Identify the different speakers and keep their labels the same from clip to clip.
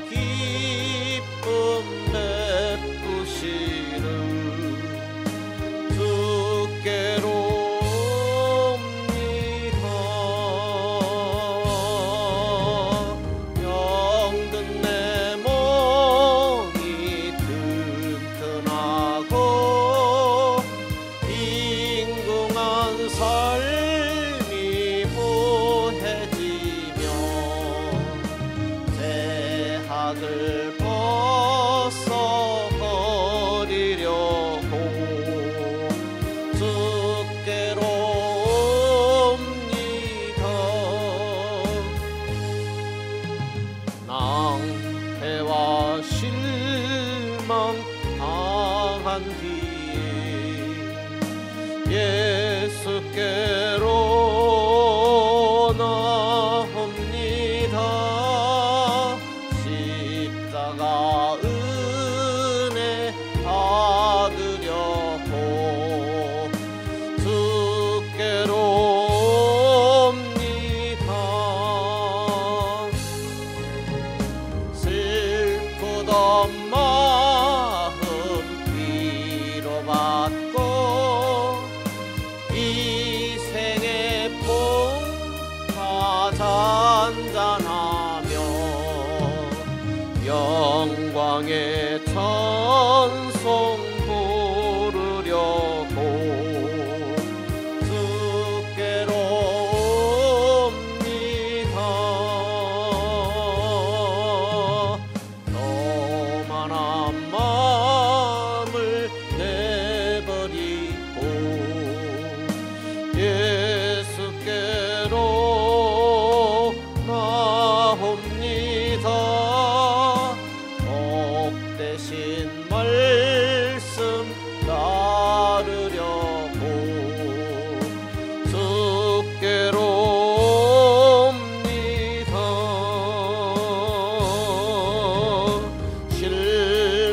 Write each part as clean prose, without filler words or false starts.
Speaker 1: 기쁨 베푸시는 주께로 옵니다. 병든 내 몸이 튼튼하고 빈궁한 삶이 보해지며 죄악을 벗어버리려고 주께로 옵니다. 낭패와 실망 당한 뒤에 예수께로 나옵니다. 십자가 은혜 받으려고 주께로 옵니다. 슬프던 마음 위로받고 이 생의 풍파 잔잔하며 영광의 찬송 부르려고 주께로 옵니다. 너만한 마음을 내버리고 예수께로 나옵니다. 복되신 말씀 따르려고 주께로 옵니다.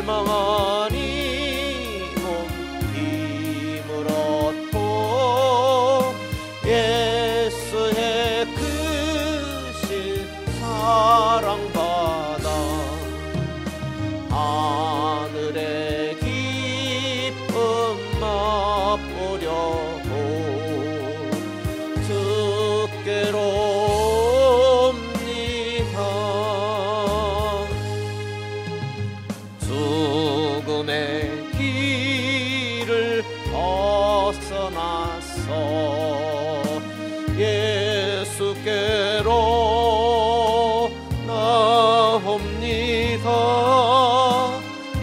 Speaker 1: 실망하니 몸 힘을 얻고 예수의 크신 사랑받아 하늘의 기쁨 맛보려고 주께로 옵니다. 죽음의 길을 벗어나서 예수께로 나옵니다.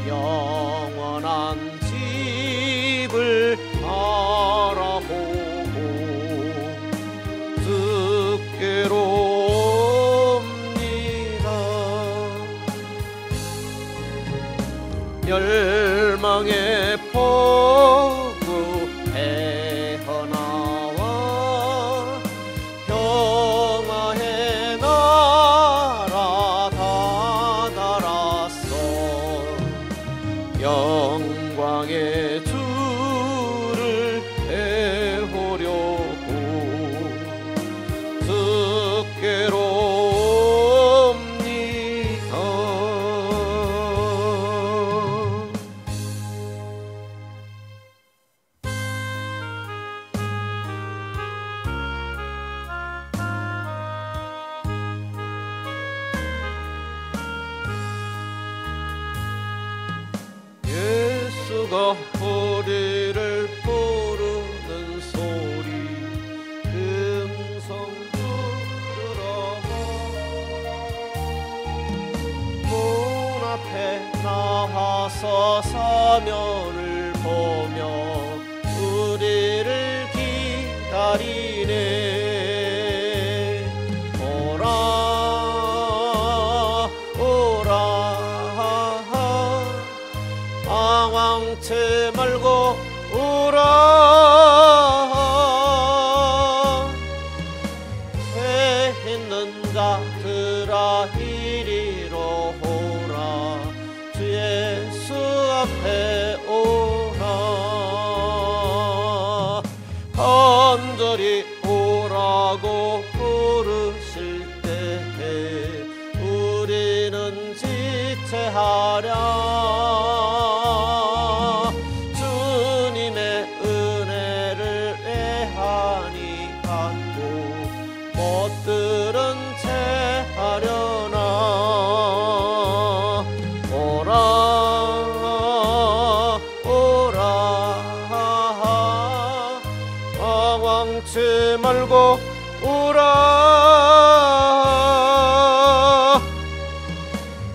Speaker 1: 영원한 집을 바라보고 주께로 옵니다. 열망의 폭우 헤어나와 평화의 나라 다다랐어. 영광의 주를 배우려고 주께로 옵니다. 예수가 우리를 부르는 소리 음성 들어봐. 문 앞에 나와서 사면을 보며 우리를 기다리네. 오라 오라 방황치 말고 오라. 배 있는 자들아 이리로 오라. 주 예수 앞에 오라. 간절히 오라고 부르실 때에 우리는 하랴. 주님의 은혜를 애하니 갖고 못 들은 채 하려나. 오라 오라 방황치 말고 오라.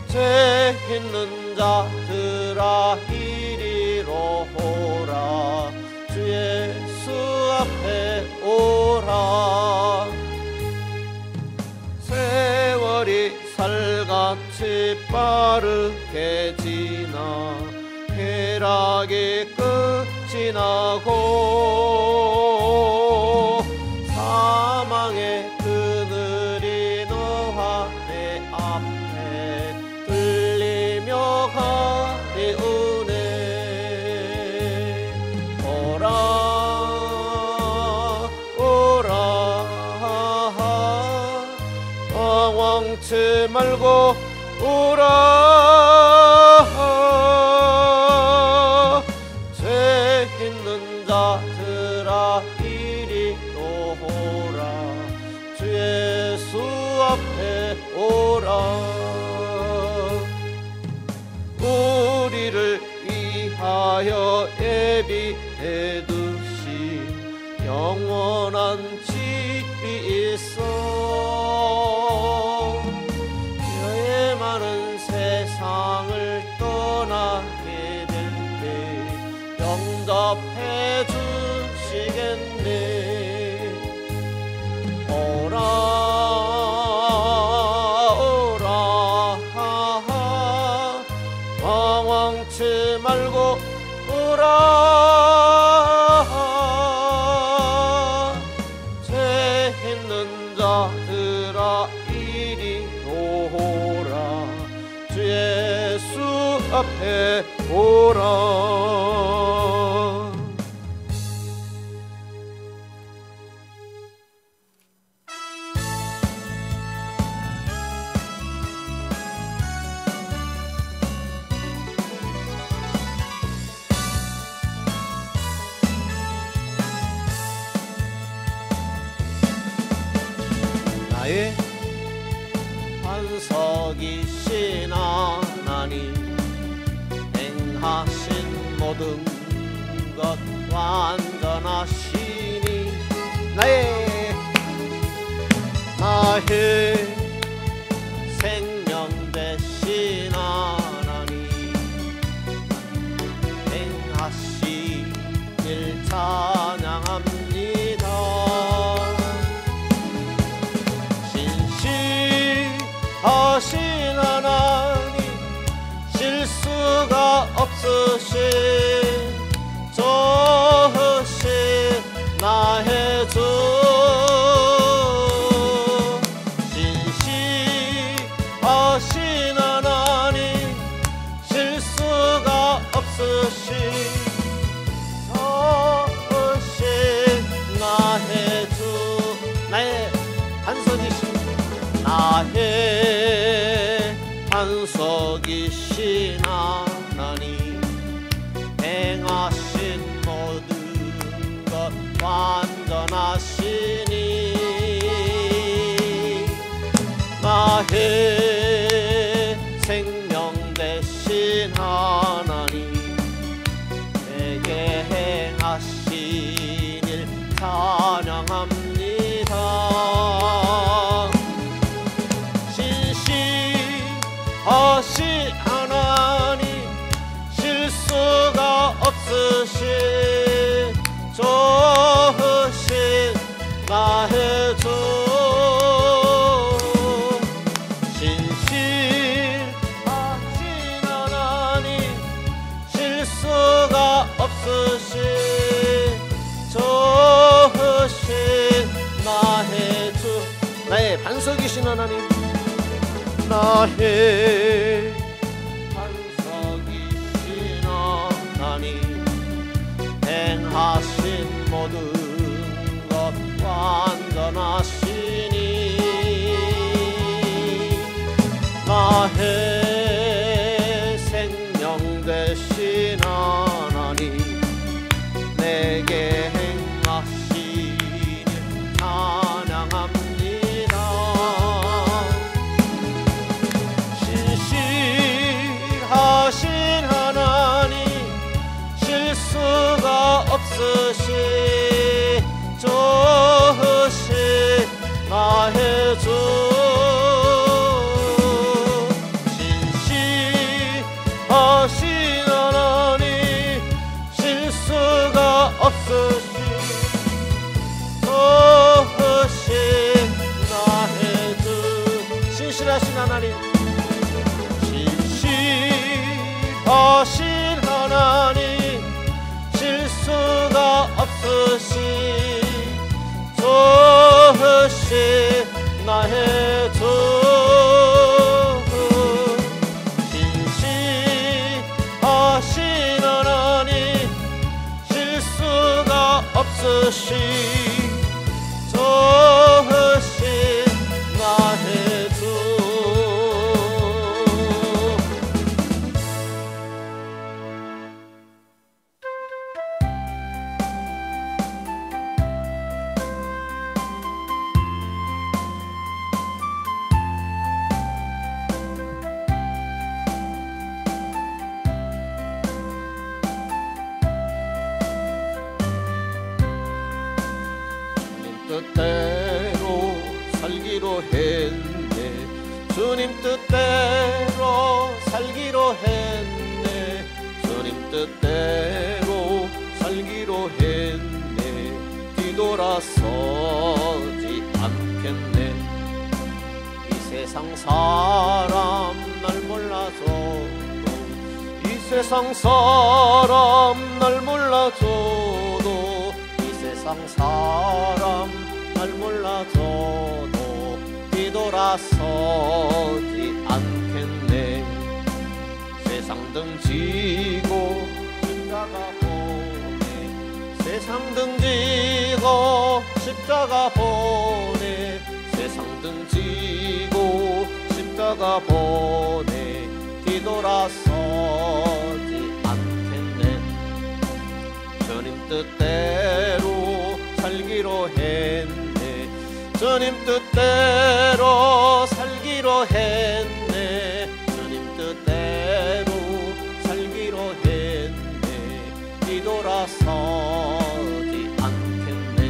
Speaker 1: 죄 있는 자들아 이리로 오라. 주 예수 앞에 오라. 세월이 살같이 빠르게 지나 쾌락이 끝이 나고 사망의 그늘이 너와 내 앞에 들리며 가리우네. 오라 오라 방황치 말고 오라. 죄 있는 자들아 이리로 오라. 주 예수 앞에 오라. 우리를 위하여 예비해 두신 영원한 집이 있어. 죄 많은 세상을 떠나게 될 때 영접해 주시겠네. 오라 오라 방황치 말고 오라. 죄 있는 자들아 이리로 오라. 주 예수 앞에 오라. 나의 반석이신 하나님 행하신 모든 것 완전하시니. 나의 생명 되신 하나님 행하신 일 찬양합니다. 하신 하나님 실수가 없으신 좋으신 나의 주. 신실하신 하나님 실수가 없으신 좋으신 나의 주. 나의 반석이신 나의 반석이신 하나님 행하신 모든 것 완전하시니. 나의 생명 되신 하나님 내게 행하신 일 찬양합니다. 하신 하나님 실수가 없으신 좋으신 나의 주. 신실하신 하나님 실수가 없으신 좋으신 나의 주. 나의 반석이신 하나님 나의 반석이신 하나님 행하신 모든 것 완전하시니. 나의 하나님, 진실하신 하나님, 실수가 없으신 좋으신 나의 주, 진실하신 하나님, 실수가 없으신 좋으신 나의 주. 뜻대로 살기로 했네, 주님 뜻대로 살기로 했네, 주님 뜻대로 살기로 했네, 뒤돌아서지 않겠네. 이 세상 사람 날 몰라줘도, 이 세상 사람 날 몰라줘도, 이 세상 사람 날 몰라줘도 뒤돌아서지 않겠네. 세상 등지고 십자가 보내, 세상 등지고 십자가 보내, 세상 등지고 십자가 보내, 뒤돌아서지 않겠네. 주님 뜻대로 살기로 했네, 주님 뜻대로 살기로 했네, 주님 뜻대로 살기로 했네, 뒤돌아서지 않겠네.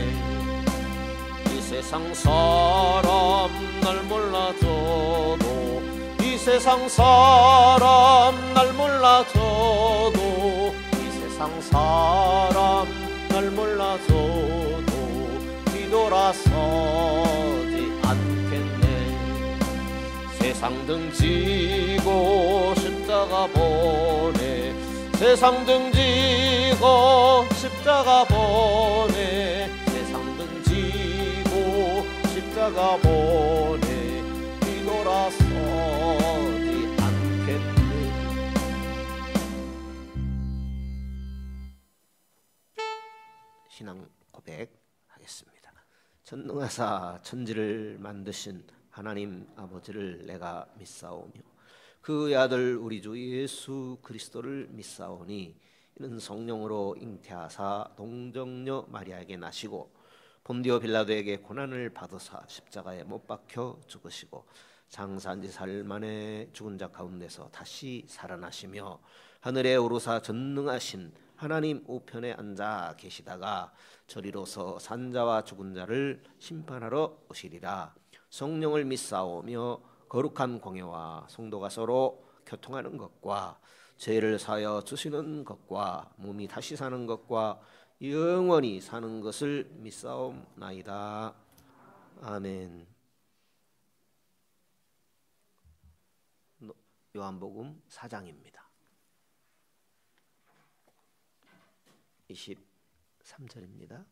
Speaker 1: 이 세상 사람 날 몰라줘도, 이 세상 사람 날 몰라줘도, 이 세상 사람 날 몰라줘도 뒤돌아서지 않겠네. 세상 등지고 십자가 보내, 세상 등지고 십자가 보내, 세상 등지고 십자가 보내, 뒤돌아서지 않겠네. 신앙 고백하겠습니다. 전능하사 천지를 만드신 하나님 아버지를 내가 믿사오며, 그의 아들 우리 주 예수 그리스도를 믿사오니, 이는 성령으로 잉태하사 동정녀 마리아에게 나시고 본디오 빌라도에게 고난을 받으사 십자가에 못 박혀 죽으시고 장사한 지 사흘 만에 죽은 자 가운데서 다시 살아나시며 하늘에 오르사 전능하신 하나님 우편에 앉아 계시다가 저리로서 산자와 죽은 자를 심판하러 오시리라. 성령을 믿사오며 거룩한 공예와 성도가 서로 교통하는 것과 죄를 사하여 주시는 것과 몸이 다시 사는 것과 영원히 사는 것을 믿사옵나이다. 아멘. 요한복음 4장입니다. 23절입니다.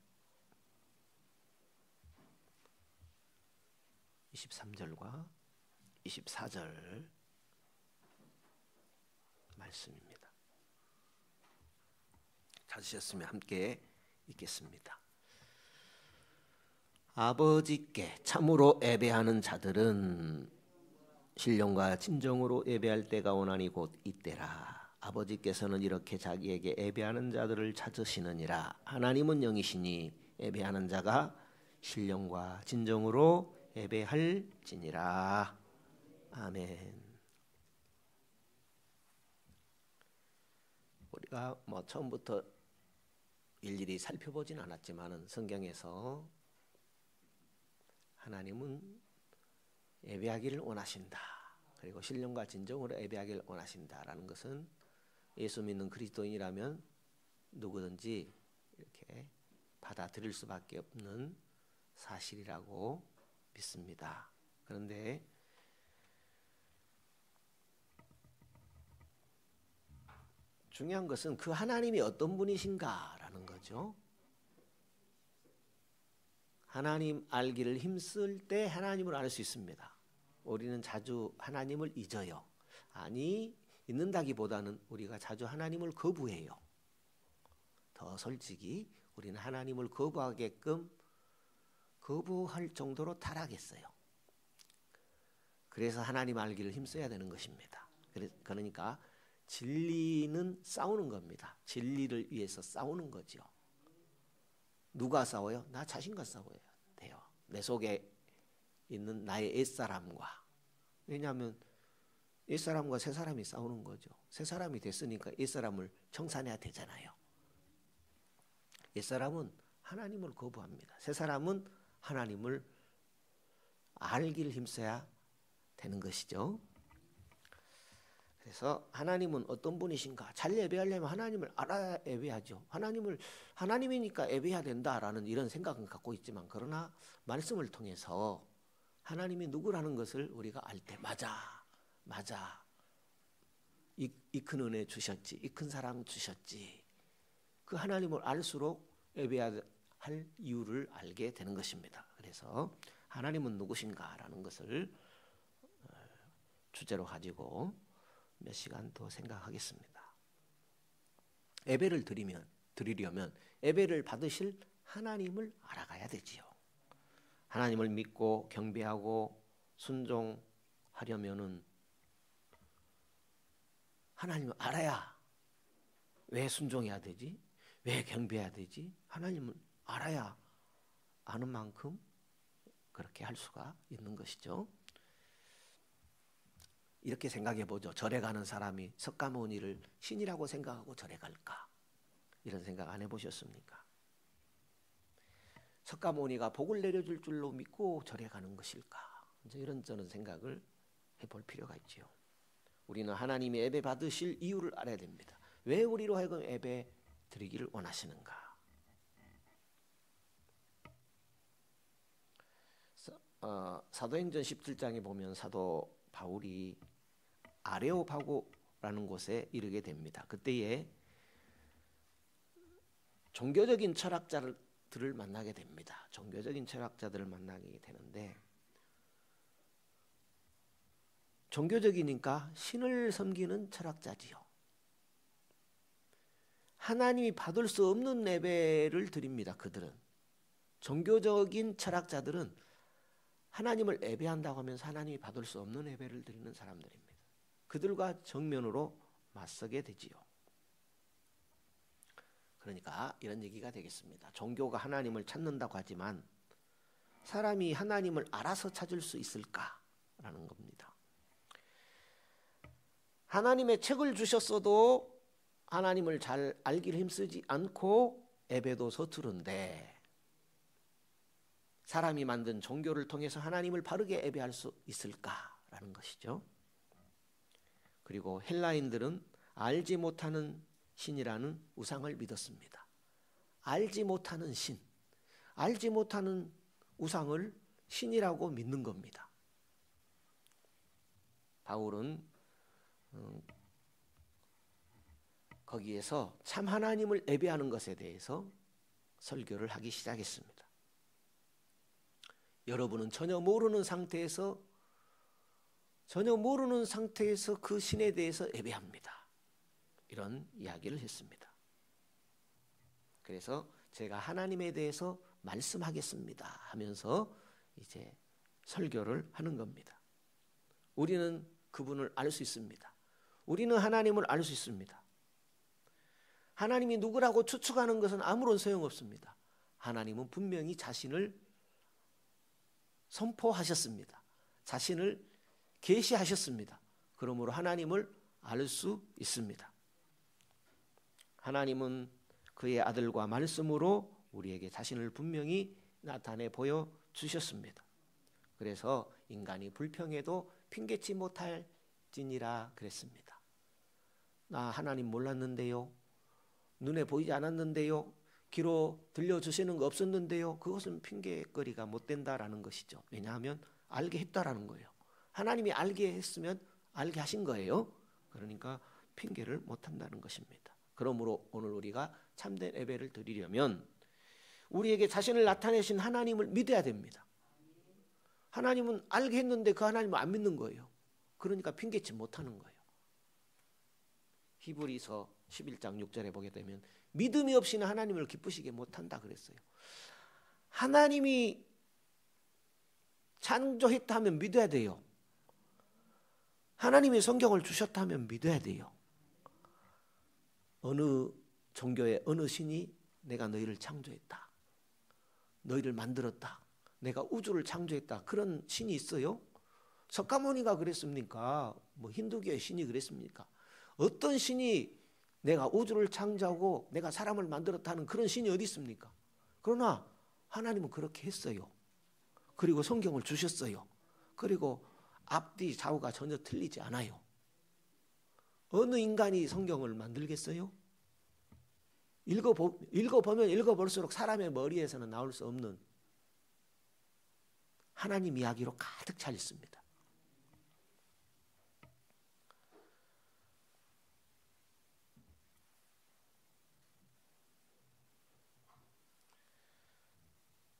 Speaker 1: 23절과 24절 말씀입니다. 찾으셨으면 함께 읽겠습니다. 아버지께 참으로 예배하는 자들은 신령과 진정으로 예배할 때가 오나니 곧 이때라. 아버지께서는 이렇게 자기에게 예배하는 자들을 찾으시느니라. 하나님은 영이시니 예배하는 자가 신령과 진정으로 예배할지니라. 아멘. 우리가 처음부터 일일이 살펴보진 않았지만은 성경에서 하나님은 예배하기를 원하신다. 그리고 신령과 진정으로 예배하기를 원하신다라는 것은 예수 믿는 그리스도인이라면 누구든지 이렇게 받아들일 수밖에 없는 사실이라고 믿습니다. 그런데 중요한 것은 그 하나님이 어떤 분이신가라는 거죠. 하나님 알기를 힘쓸 때 하나님을 알 수 있습니다. 우리는 자주 하나님을 잊어요. 아니, 잊는다기보다는 우리가 자주 하나님을 거부해요. 더 솔직히 우리는 하나님을 거부하게끔 거부할 정도로 타락했어요. 그래서 하나님 알기를 힘써야 되는 것입니다. 그러니까 진리는 싸우는 겁니다. 진리를 위해서 싸우는 거죠. 누가 싸워요? 나 자신과 싸워야 돼요. 내 속에 있는 나의 옛사람과. 왜냐하면 옛사람과 새사람이 싸우는 거죠. 새사람이 됐으니까 옛사람을 청산해야 되잖아요. 옛사람은 하나님을 거부합니다. 새사람은 하나님을 알기를 힘써야 되는 것이죠. 그래서 하나님은 어떤 분이신가? 잘 예배하려면 하나님을 알아야 예배하죠. 하나님이니까 예배해야 된다라는 이런 생각은 갖고 있지만, 그러나 말씀을 통해서 하나님이 누구라는 것을 우리가 알 때 맞아. 이 큰 은혜 주셨지. 이 큰 사랑 주셨지. 그 하나님을 알수록 예배해야 할 이유를 알게 되는 것입니다. 그래서 하나님은 누구신가라는 것을 주제로 가지고 몇 시간 더 생각하겠습니다. 예배를 드리려면 예배를 받으실 하나님을 알아가야 되지요. 하나님을 믿고 경배하고 순종하려면은 하나님을 알아야. 왜 순종해야 되지? 왜 경배해야 되지? 하나님을 알아야 아는 만큼 그렇게 할 수가 있는 것이죠. 이렇게 생각해 보죠. 절에 가는 사람이 석가모니를 신이라고 생각하고 절에 갈까? 이런 생각 안 해보셨습니까? 석가모니가 복을 내려줄 줄로 믿고 절에 가는 것일까? 이제 이런저런 생각을 해볼 필요가 있죠. 우리는 하나님의 예배 받으실 이유를 알아야 됩니다. 왜 우리로 하여금 예배 드리기를 원하시는가? 사도행전 17장에 보면 사도 바울이 아레오파고라는 곳에 이르게 됩니다. 그때에 종교적인 철학자들을 만나게 됩니다. 종교적인 철학자들을 만나게 되는데, 종교적이니까 신을 섬기는 철학자지요. 하나님이 받을 수 없는 예배를 드립니다. 그들은. 종교적인 철학자들은 하나님을 예배한다고 하면서 하나님이 받을 수 없는 예배를 드리는 사람들입니다. 그들과 정면으로 맞서게 되지요. 그러니까 이런 얘기가 되겠습니다. 종교가 하나님을 찾는다고 하지만 사람이 하나님을 알아서 찾을 수 있을까라는 겁니다. 하나님의 책을 주셨어도 하나님을 잘 알기를 힘쓰지 않고 예배도 서투른데, 사람이 만든 종교를 통해서 하나님을 바르게 예배할 수 있을까라는 것이죠. 그리고 헬라인들은 알지 못하는 신이라는 우상을 믿었습니다. 알지 못하는 신, 알지 못하는 우상을 신이라고 믿는 겁니다. 바울은 거기에서 참 하나님을 예배하는 것에 대해서 설교를 하기 시작했습니다. 여러분은 전혀 모르는 상태에서 그 신에 대해서 예배합니다. 이런 이야기를 했습니다. 그래서 제가 하나님에 대해서 말씀하겠습니다 하면서 이제 설교를 하는 겁니다. 우리는 그분을 알 수 있습니다. 우리는 하나님을 알 수 있습니다. 하나님이 누구라고 추측하는 것은 아무런 소용없습니다. 하나님은 분명히 자신을 선포하셨습니다. 자신을 계시하셨습니다. 그러므로 하나님을 알 수 있습니다. 하나님은 그의 아들과 말씀으로 우리에게 자신을 분명히 나타내 보여주셨습니다. 그래서 인간이 불평해도 핑계치 못할지니라 그랬습니다. 나 하나님 몰랐는데요. 눈에 보이지 않았는데요. 귀로 들려주시는 거 없었는데요. 그것은 핑계거리가 못 된다라는 것이죠. 왜냐하면 알게 했다라는 거예요. 하나님이 알게 했으면 알게 하신 거예요. 그러니까 핑계를 못한다는 것입니다. 그러므로 오늘 우리가 참된 예배를 드리려면 우리에게 자신을 나타내신 하나님을 믿어야 됩니다. 하나님은 알게 했는데 그 하나님을 안 믿는 거예요. 그러니까 핑계치 못하는 거예요. 히브리서 11장 6절에 보게 되면 믿음이 없이는 하나님을 기쁘시게 못한다 그랬어요. 하나님이 창조했다 하면 믿어야 돼요. 하나님이 성경을 주셨다 하면 믿어야 돼요. 어느 종교의 어느 신이 내가 너희를 창조했다, 너희를 만들었다, 내가 우주를 창조했다, 그런 신이 있어요? 석가모니가 그랬습니까? 뭐 힌두교의 신이 그랬습니까? 어떤 신이 내가 우주를 창조하고 내가 사람을 만들었다는 그런 신이 어디 있습니까? 그러나 하나님은 그렇게 했어요. 그리고 성경을 주셨어요. 그리고 앞뒤 좌우가 전혀 틀리지 않아요. 어느 인간이 성경을 만들겠어요? 읽어보면 읽어볼수록 사람의 머리에서는 나올 수 없는 하나님 이야기로 가득 차 있습니다.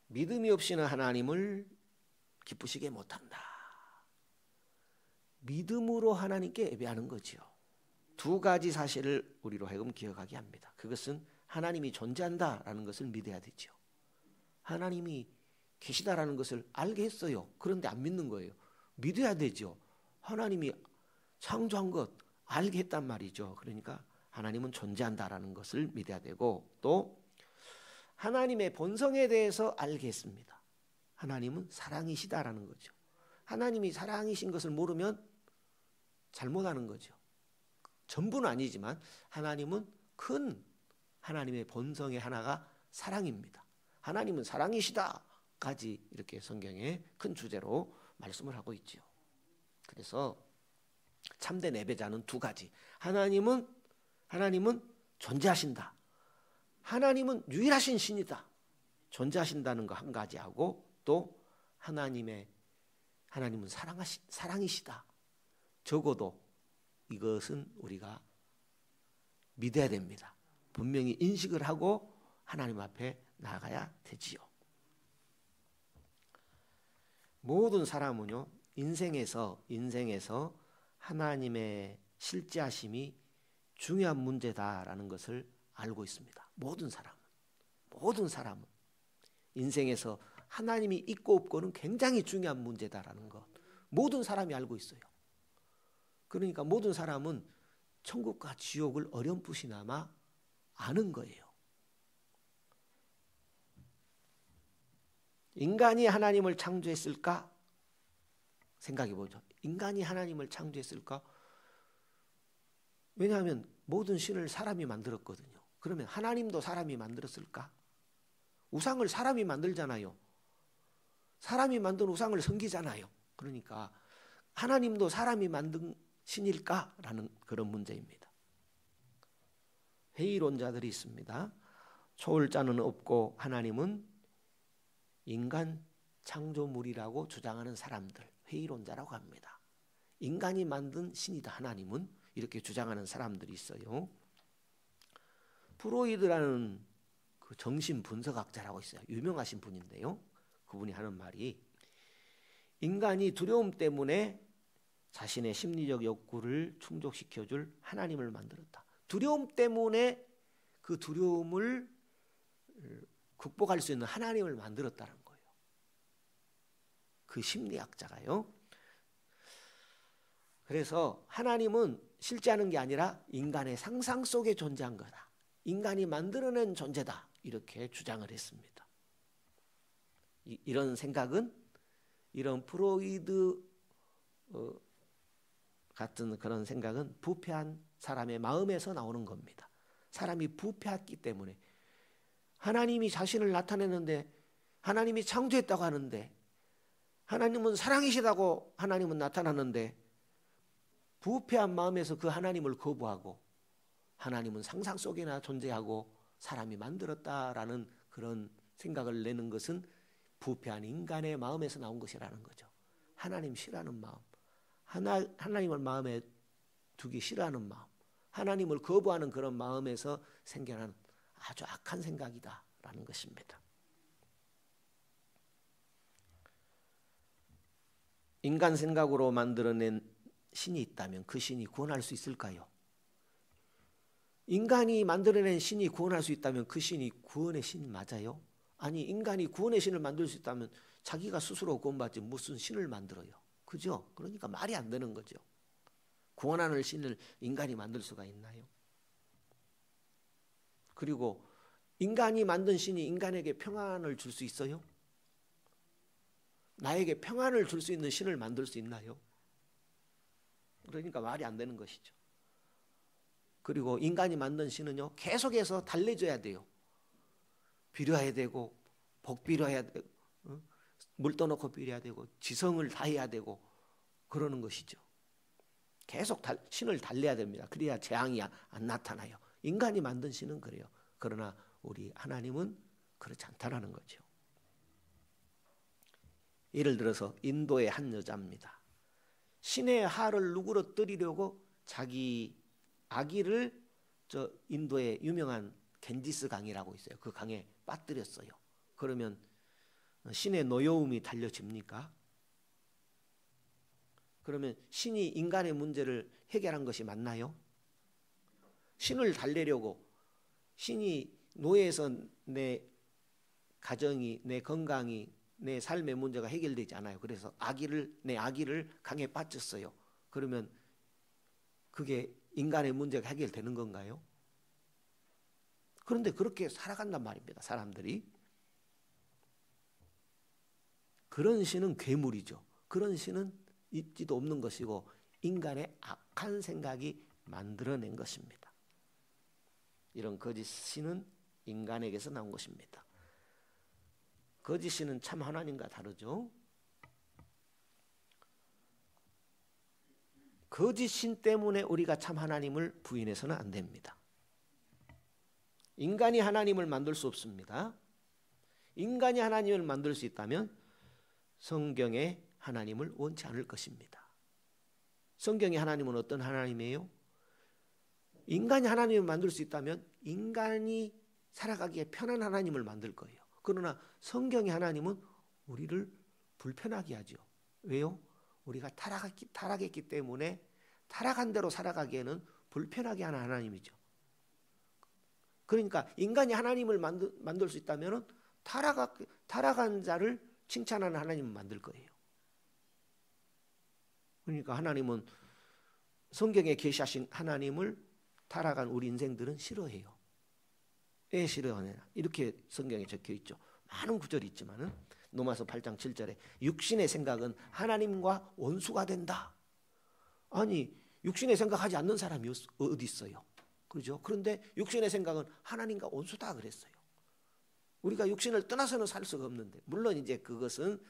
Speaker 1: 믿음이 없이는 하나님을 기쁘시게 못한다. 믿음으로 하나님께 예배하는 거죠. 두 가지 사실을 우리로 하여금 기억하게 합니다. 그것은 하나님이 존재한다라는 것을 믿어야 되죠. 하나님이 계시다라는 것을 알게 했어요. 그런데 안 믿는 거예요. 믿어야 되죠. 하나님이 창조한 것 알게 했단 말이죠. 그러니까 하나님은 존재한다라는 것을 믿어야 되고, 또 하나님의 본성에 대해서 알게 했습니다. 하나님은 사랑이시다라는 거죠. 하나님이 사랑이신 것을 모르면 잘못하는 거죠. 전부는 아니지만 하나님은 큰 하나님의 본성의 하나가 사랑입니다. 하나님은 사랑이시다까지 이렇게 성경에 큰 주제로 말씀을 하고 있죠. 그래서 참된 예배자는 두 가지. 하나님은 존재하신다. 하나님은 유일하신 신이다. 존재하신다는 거 한 가지 하고, 또 하나님은 사랑이시다. 적어도 이것은 우리가 믿어야 됩니다. 분명히 인식을 하고 하나님 앞에 나아가야 되지요. 모든 사람은요, 인생에서 하나님의 실제하심이 중요한 문제다라는 것을 알고 있습니다. 모든 사람은 인생에서 하나님이 있고 없고는 굉장히 중요한 문제다라는 것, 모든 사람이 알고 있어요. 그러니까 모든 사람은 천국과 지옥을 어렴풋이나마 아는 거예요. 인간이 하나님을 창조했을까? 생각해 보죠. 인간이 하나님을 창조했을까? 왜냐하면 모든 신을 사람이 만들었거든요. 그러면 하나님도 사람이 만들었을까? 우상을 사람이 만들잖아요. 사람이 만든 우상을 섬기잖아요. 그러니까 하나님도 사람이 만든 신일까라는 그런 문제입니다. 회의론자들이 있습니다. 초월자는 없고 하나님은 인간 창조물이라고 주장하는 사람들, 회의론자라고 합니다. 인간이 만든 신이다 하나님은, 이렇게 주장하는 사람들이 있어요. 프로이드라는 그 정신 분석학자라고 있어요. 유명하신 분인데요. 그분이 하는 말이, 인간이 두려움 때문에 자신의 심리적 욕구를 충족시켜줄 하나님을 만들었다. 두려움 때문에 그 두려움을 극복할 수 있는 하나님을 만들었다는 거예요. 그 심리학자가요. 그래서 하나님은 실제하는 게 아니라 인간의 상상 속에 존재한 거다. 인간이 만들어낸 존재다. 이렇게 주장을 했습니다. 이런 생각은, 이런 프로이드 같은 그런 생각은 부패한 사람의 마음에서 나오는 겁니다. 사람이 부패했기 때문에, 하나님이 자신을 나타내는데, 하나님이 창조했다고 하는데, 하나님은 사랑이시다고 하나님은 나타났는데, 부패한 마음에서 그 하나님을 거부하고 하나님은 상상 속에나 존재하고 사람이 만들었다라는 그런 생각을 내는 것은 부패한 인간의 마음에서 나온 것이라는 거죠. 하나님 싫어하는 마음, 하나님을 마음에 두기 싫어하는 마음, 하나님을 거부하는 그런 마음에서 생겨난 아주 악한 생각이다라는 것입니다. 인간 생각으로 만들어낸 신이 있다면 그 신이 구원할 수 있을까요? 인간이 만들어낸 신이 구원할 수 있다면 그 신이 구원의 신 맞아요? 아니, 인간이 구원의 신을 만들 수 있다면 자기가 스스로 구원받지 무슨 신을 만들어요? 그죠? 그러니까 말이 안 되는 거죠. 구원하는 신을 인간이 만들 수가 있나요? 그리고 인간이 만든 신이 인간에게 평안을 줄 수 있어요? 나에게 평안을 줄 수 있는 신을 만들 수 있나요? 그러니까 말이 안 되는 것이죠. 그리고 인간이 만든 신은요, 계속해서 달래줘야 돼요. 비료해야 되고, 복 비료해야 되고, 물 떠놓고 비료해야 되고, 지성을 다해야 되고, 그러는 것이죠. 계속 신을 달래야 됩니다. 그래야 재앙이 안 나타나요. 인간이 만든 신은 그래요. 그러나 우리 하나님은 그렇지 않다라는 거죠. 예를 들어서 인도의 한 여자입니다. 신의 하를 누그러뜨리려고 자기 아기를 저 인도의 유명한 겐지스 강이라고 있어요. 그 강에 빠뜨렸어요. 그러면 신의 노여움이 달려집니까? 그러면 신이 인간의 문제를 해결한 것이 맞나요? 신을 달래려고 신이 노예에서 내 가정이, 내 건강이, 내 삶의 문제가 해결되지 않아요. 그래서 내 아기를 강에 빠졌어요. 그러면 그게 인간의 문제가 해결되는 건가요? 그런데 그렇게 살아간단 말입니다. 사람들이. 그런 신은 괴물이죠. 그런 신은 있지도 없는 것이고 인간의 악한 생각이 만들어낸 것입니다. 이런 거짓 신은 인간에게서 나온 것입니다. 거짓 신은 참 하나님과 다르죠. 거짓 신 때문에 우리가 참 하나님을 부인해서는 안 됩니다. 인간이 하나님을 만들 수 없습니다. 인간이 하나님을 만들 수 있다면 성경에 하나님을 원치 않을 것입니다. 성경의 하나님은 어떤 하나님이에요? 인간이 하나님을 만들 수 있다면 인간이 살아가기에 편한 하나님을 만들 거예요. 그러나 성경의 하나님은 우리를 불편하게 하죠. 왜요? 우리가 타락했기 때문에 타락한 대로 살아가기에는 불편하게 하는 하나님이죠. 그러니까 인간이 하나님을 만들 수 있다면 타락한 자를 칭찬하는 하나님을 만들 거예요. 그러니까 하나님은 성경에 계시하신 하나님을 타락한 우리 인생들은 싫어해요. 왜 싫어하냐? 이렇게 성경에 적혀 있죠. 많은 구절이 있지만은 로마서 8장 7절에 육신의 생각은 하나님과 원수가 된다. 아니, 육신의 생각하지 않는 사람이 어디 있어요? 그렇죠? 그런데 육신의 생각은 하나님과 원수다 그랬어요. 우리가 육신을 떠나서는 살 수가 없는데, 물론 이제 그것은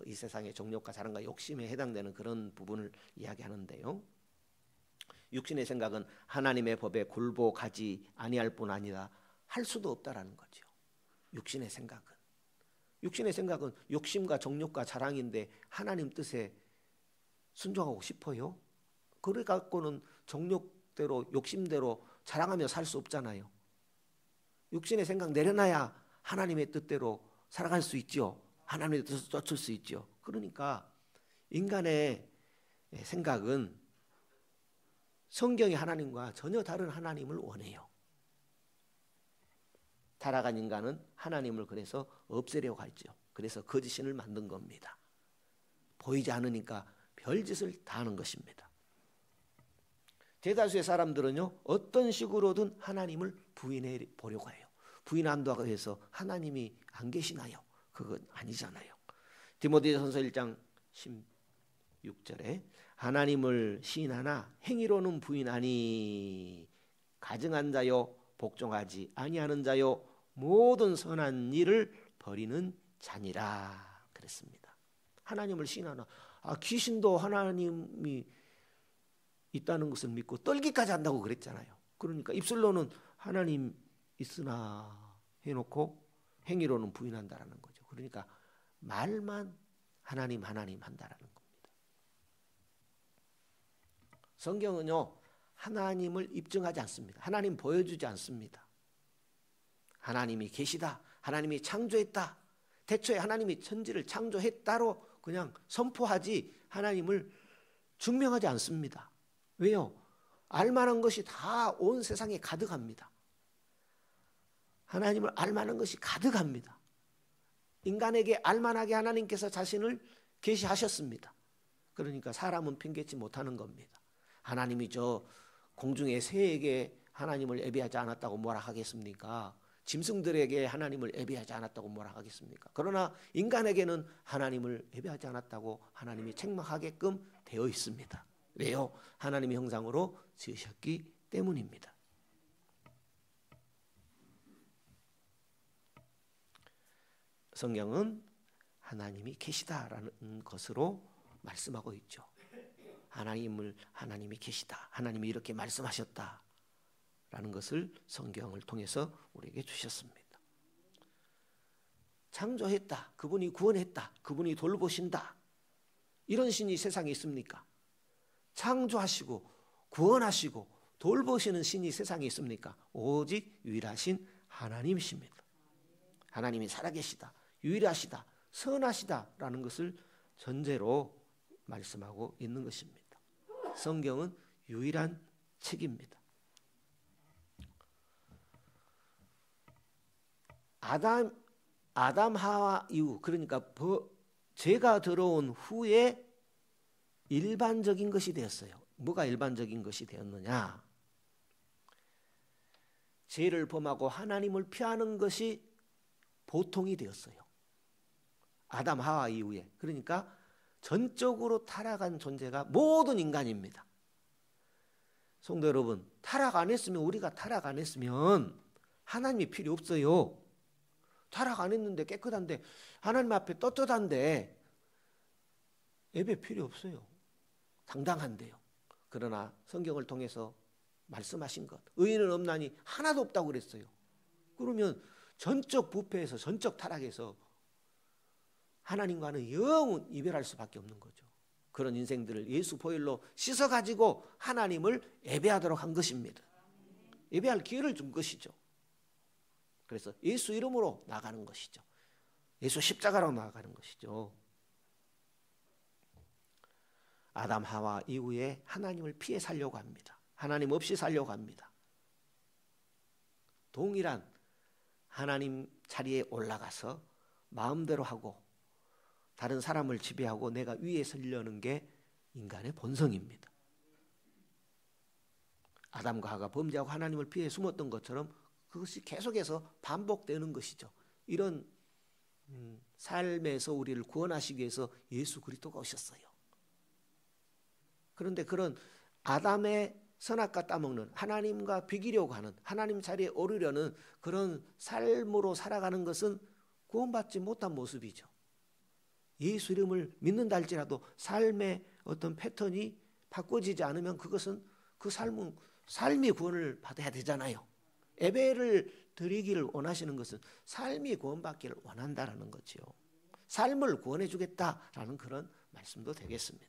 Speaker 1: 이 세상의 정욕과 자랑과 욕심에 해당되는 그런 부분을 이야기하는데요. 육신의 생각은 하나님의 법에 굴복하지 아니할 뿐 아니라 할 수도 없다라는 거죠. 육신의 생각은 욕심과 정욕과 자랑인데 하나님 뜻에 순종하고 싶어요? 그래 갖고는 정욕대로 욕심대로 자랑하며 살 수 없잖아요. 육신의 생각 내려놔야 하나님의 뜻대로 살아갈 수 있죠. 하나님의 뜻을 쫓을 수 있죠. 그러니까 인간의 생각은 성경의 하나님과 전혀 다른 하나님을 원해요. 타락한 인간은 하나님을 그래서 없애려고 하죠. 그래서 거짓신을 만든 겁니다. 보이지 않으니까 별짓을 다 하는 것입니다. 대다수의 사람들은요, 어떤 식으로든 하나님을 부인해 보려고 해요. 부인한다고 해서 하나님이 안 계시나요? 그건 아니잖아요. 디모데전서 1장 16절에 하나님을 시인하나 행위로는 부인하니 가증한 자요 복종하지 아니하는 자요 모든 선한 일을 버리는 자니라 그랬습니다. 하나님을 시인하나, 귀신도 하나님이 있다는 것을 믿고 떨기까지 한다고 그랬잖아요. 그러니까 입술로는 하나님 있으나 해놓고 행위로는 부인한다라는 거죠. 그러니까 말만 하나님 한다라는 겁니다. 성경은요, 하나님을 입증하지 않습니다. 하나님 보여주지 않습니다. 하나님이 계시다. 하나님이 창조했다. 대초에 하나님이 천지를 창조했다로 그냥 선포하지 하나님을 증명하지 않습니다. 왜요? 알만한 것이 다 온 세상에 가득합니다. 하나님을 알만한 것이 가득합니다. 인간에게 알만하게 하나님께서 자신을 계시하셨습니다. 그러니까 사람은 핑계치 못하는 겁니다. 하나님이 저 공중의 새에게 하나님을 예배하지 않았다고 뭐라 하겠습니까? 짐승들에게 하나님을 예배하지 않았다고 뭐라 하겠습니까? 그러나 인간에게는 하나님을 예배하지 않았다고 하나님이 책망하게끔 되어 있습니다. 왜요? 하나님의 형상으로 지으셨기 때문입니다. 성경은 하나님이 계시다라는 것으로 말씀하고 있죠. 하나님이 계시다. 하나님이 이렇게 말씀하셨다. 라는 것을 성경을 통해서 우리에게 주셨습니다. 창조했다. 그분이 구원했다. 그분이 돌보신다. 이런 신이 세상에 있습니까? 창조하시고 구원하시고 돌보시는 신이 세상에 있습니까? 오직 유일하신 하나님이십니다. 하나님이 살아계시다. 유일하시다. 선하시다라는 것을 전제로 말씀하고 있는 것입니다. 성경은 유일한 책입니다. 아담 하와 이후, 그러니까 죄가 들어온 후에 일반적인 것이 되었어요. 뭐가 일반적인 것이 되었느냐? 죄를 범하고 하나님을 피하는 것이 보통이 되었어요. 아담 하와 이후에. 그러니까 전적으로 타락한 존재가 모든 인간입니다. 성도 여러분, 우리가 타락 안 했으면 하나님이 필요 없어요. 타락 안 했는데 깨끗한데 하나님 앞에 떳떳한데 예배 필요 없어요. 당당한데요. 그러나 성경을 통해서 말씀하신 것, 의인은 없나니 하나도 없다고 그랬어요. 그러면 전적 부패에서 전적 타락해서 하나님과는 영원 이별할 수밖에 없는 거죠. 그런 인생들을 예수 보혈로 씻어가지고 하나님을 예배하도록 한 것입니다. 예배할 기회를 준 것이죠. 그래서 예수 이름으로 나가는 것이죠. 예수 십자가로 나아가는 것이죠. 아담 하와 이후에 하나님을 피해 살려고 합니다. 하나님 없이 살려고 합니다. 동일한 하나님 자리에 올라가서 마음대로 하고 다른 사람을 지배하고 내가 위에 서려는 게 인간의 본성입니다. 아담과 하가 범죄하고 하나님을 피해 숨었던 것처럼 그것이 계속해서 반복되는 것이죠. 이런 삶에서 우리를 구원하시기 위해서 예수 그리스도가 오셨어요. 그런데 그런 아담의 선악과 따먹는, 하나님과 비기려고 하는, 하나님 자리에 오르려는 그런 삶으로 살아가는 것은 구원받지 못한 모습이죠. 예수 이름을 믿는다 할지라도 삶의 어떤 패턴이 바꿔지지 않으면 그것은 그 삶이 구원을 받아야 되잖아요. 예배를 드리기를 원하시는 것은 삶이 구원받기를 원한다라는 거죠. 삶을 구원해 주겠다라는 그런 말씀도 되겠습니다.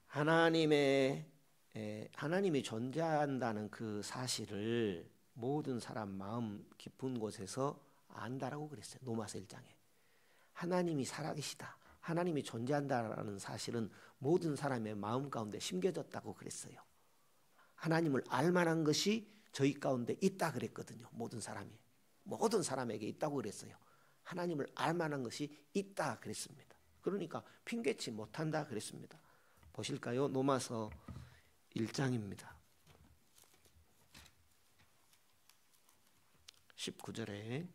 Speaker 1: 하나님이 존재한다는 그 사실을 모든 사람 마음 깊은 곳에서 안다라고 그랬어요. 로마서 1장에. 하나님이 살아계시다. 하나님이 존재한다라는 사실은 모든 사람의 마음 가운데 심겨졌다고 그랬어요. 하나님을 알만한 것이 저희 가운데 있다 그랬거든요. 모든 사람에게 있다고 그랬어요. 하나님을 알만한 것이 있다 그랬습니다. 그러니까 핑계치 못한다 그랬습니다. 보실까요? 로마서 1장입니다. 19절에